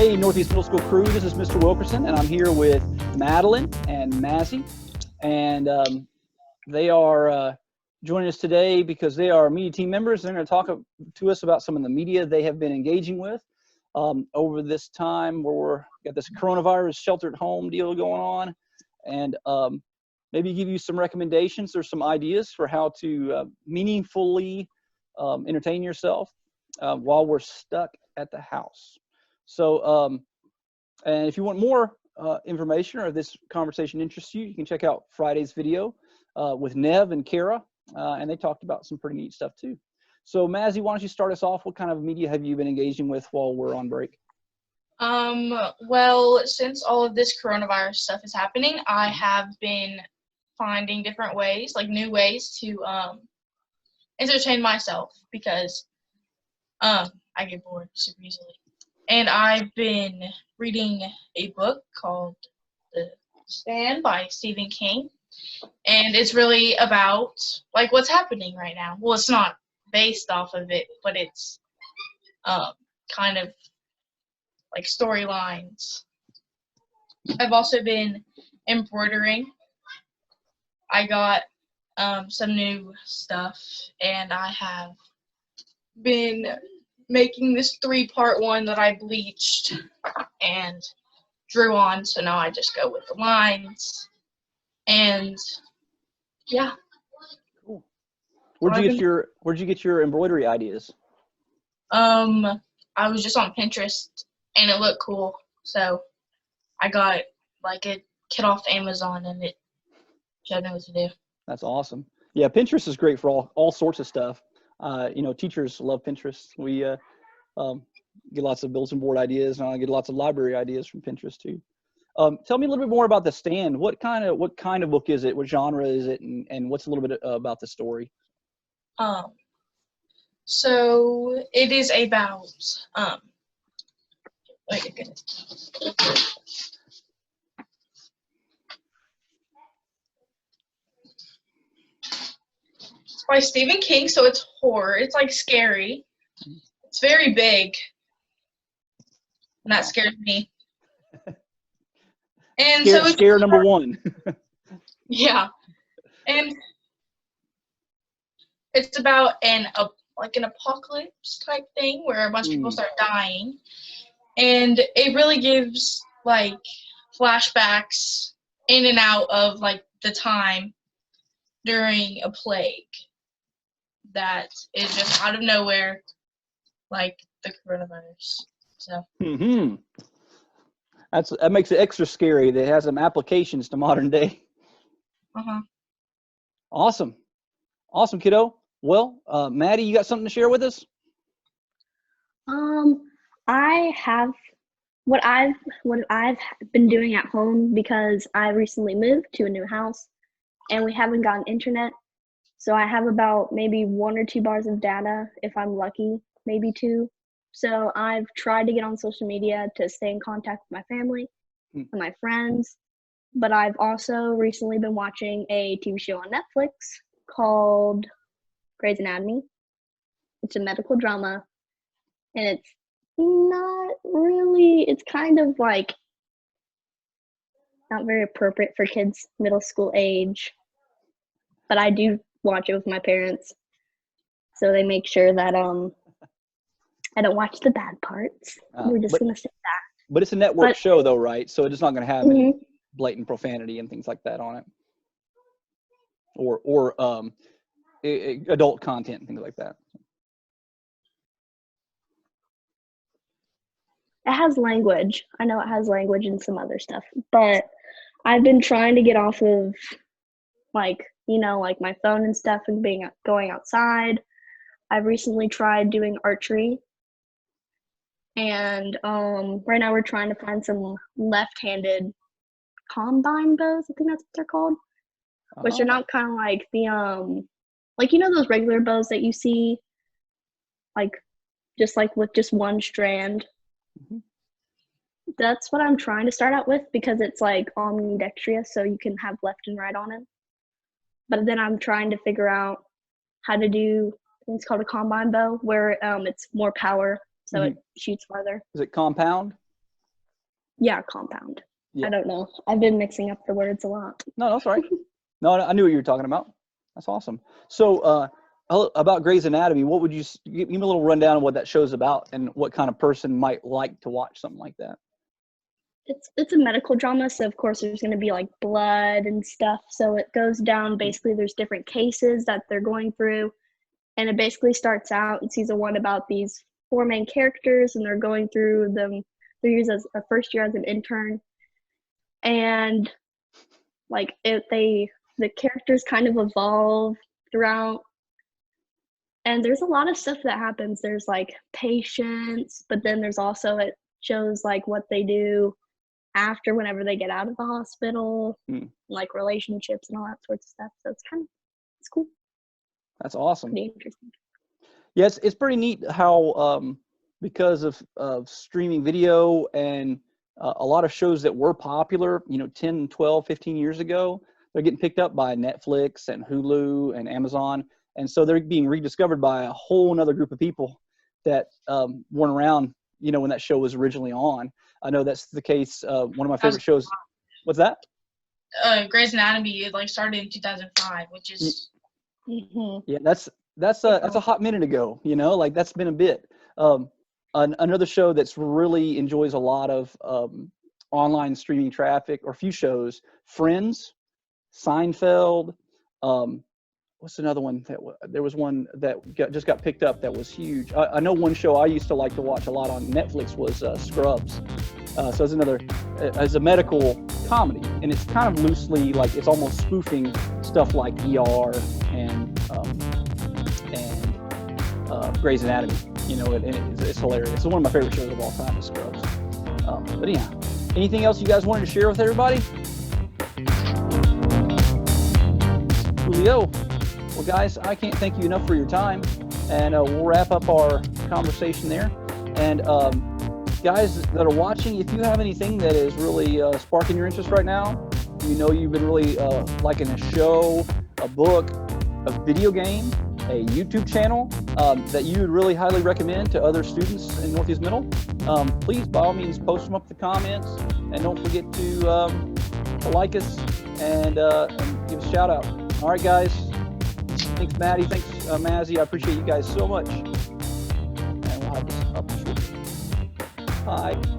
Hey, Northeast Middle School crew, this is Mr. Wilkerson, and I'm here with Madeline and Mazzy, and they are joining us today because they are media team members. They're going to talk to us about some of the media they have been engaging with over this time where we're got this coronavirus shelter at home deal going on, and maybe give you some recommendations or some ideas for how to meaningfully entertain yourself while we're stuck at the house. So, and if you want more information or if this conversation interests you, you can check out Friday's video with Nev and Kara, and they talked about some pretty neat stuff too. So, Mazzy, why don't you start us off? What kind of media have you been engaging with while we're on break? Well, since all of this coronavirus stuff is happening, I have been finding different ways, like new ways to entertain myself because I get bored super easily. And I've been reading a book called The Stand by Stephen King. And it's really about, like, what's happening right now. Well, it's not based off of it, but it's kind of like storylines. I've also been embroidering. I got some new stuff, and I have been making this 3-part one that I bleached and drew on, so now I just go with the lines. And yeah. Cool. Where'd you get your embroidery ideas? I was just on Pinterest and it looked cool, so I got like a kit off Amazon and it showed me what to do. That's awesome. Yeah, Pinterest is great for all sorts of stuff. You know, teachers love Pinterest. We get lots of bulletin board ideas, and I get lots of library ideas from Pinterest too. Tell me a little bit more about The Stand. What kind of book is it? What genre is it? And what's a little bit about the story? So it is about wait a minute. It's by Stephen King, so it's horror. It's like scary. It's very big. And that scares me. And so it's scare number one. Yeah. And it's about an apocalypse type thing where a bunch of people start dying. And it really gives like flashbacks in and out of like the time during a plague that is just out of nowhere, like the coronavirus. So that makes it extra scary. That it has some applications to modern day. Awesome, kiddo. Well, Maddie, you got something to share with us? I have what I've been doing at home because I recently moved to a new house and we haven't gotten internet. So I have about maybe 1 or 2 bars of data if I'm lucky, maybe 2. So I've tried to get on social media to stay in contact with my family and my friends. But I've also recently been watching a TV show on Netflix called Grey's Anatomy. It's a medical drama, and it's not really, it's kind of like not very appropriate for kids middle school age. But I do watch it with my parents, so they make sure that I don't watch the bad parts. We're just going to say that. But it's a network show, though, right? So it's not going to have any blatant profanity and things like that on it, or adult content and things like that. It has language. I know it has language and some other stuff, but I've been trying to get off of like my phone and stuff and going outside. I've recently tried doing archery. And right now we're trying to find some left-handed combine bows. I think that's what they're called. Which are not kind of like the like those regular bows that you see, like just like with just one strand. That's what I'm trying to start out with because it's like ambidextrous, so you can have left and right on it. But then I'm trying to figure out how to do, I think it's called a combine bow, where it's more power. So it shoots farther. Is it compound? Yeah, compound. Yeah. I don't know. I've been mixing up the words a lot. No, that's all right. No, I knew what you were talking about. That's awesome. So, about Grey's Anatomy, what would you give me a little rundown of what that show's about and what kind of person might like to watch something like that? It's a medical drama, so of course there's going to be like blood and stuff. So it goes down, basically there's different cases that they're going through, and it basically starts out in season 1 about these 4 main characters, and they're going through them. They're used as a first year as an intern, and like the characters kind of evolve throughout, and there's a lot of stuff that happens. There's like patients, but then there's also, it shows like what they do after, whenever they get out of the hospital, like relationships and all that sorts of stuff. So it's cool. That's awesome. Pretty interesting. Yes, it's pretty neat how because of streaming video and a lot of shows that were popular, 10, 12, 15 years ago, they're getting picked up by Netflix and Hulu and Amazon. And so they're being rediscovered by a whole nother group of people that weren't around, when that show was originally on. I know that's the case. One of my favorite shows. What's that? Grey's Anatomy, it started in 2005, which is. Yeah, that's a hot minute ago. That's been a bit. Another show that's really enjoys a lot of online streaming traffic, or a few shows: Friends, Seinfeld. What's another one there was one that just got picked up that was huge. I know one show I used to like to watch a lot on Netflix was Scrubs. So it's another, as a medical comedy, and it's kind of loosely, like, it's almost spoofing stuff like ER and Grey's Anatomy. And it's hilarious. It's one of my favorite shows of all time, is Scrubs. But yeah, anything else you guys wanted to share with everybody? Julio. Well, guys, I can't thank you enough for your time, and we'll wrap up our conversation there. And guys that are watching, if you have anything that is really sparking your interest right now, you've been really liking a show, a book, a video game, a YouTube channel that you would really highly recommend to other students in Northeast Middle, please, by all means, post them up in the comments, and don't forget to like us and give us a shout out. All right, guys. Thanks, Maddie. Thanks, Mazzy. I appreciate you guys so much. And we'll have this up shortly. Bye.